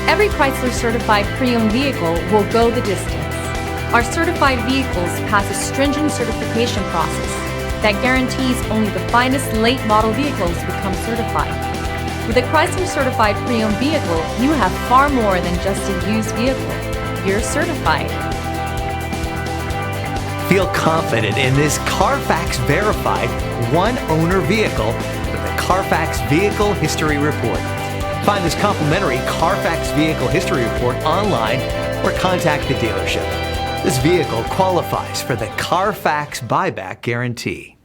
Every Chrysler certified pre-owned vehicle will go the distance. Our certified vehicles pass a stringent certification process that guarantees only the finest late model vehicles become certified. With a Chrysler certified pre-owned vehicle, you have far more than just a used vehicle. You're certified. Feel confident in this Carfax verified one-owner vehicle with the Carfax Vehicle History Report. Find this complimentary Carfax Vehicle History Report online or contact the dealership. This vehicle qualifies for the Carfax Buyback Guarantee.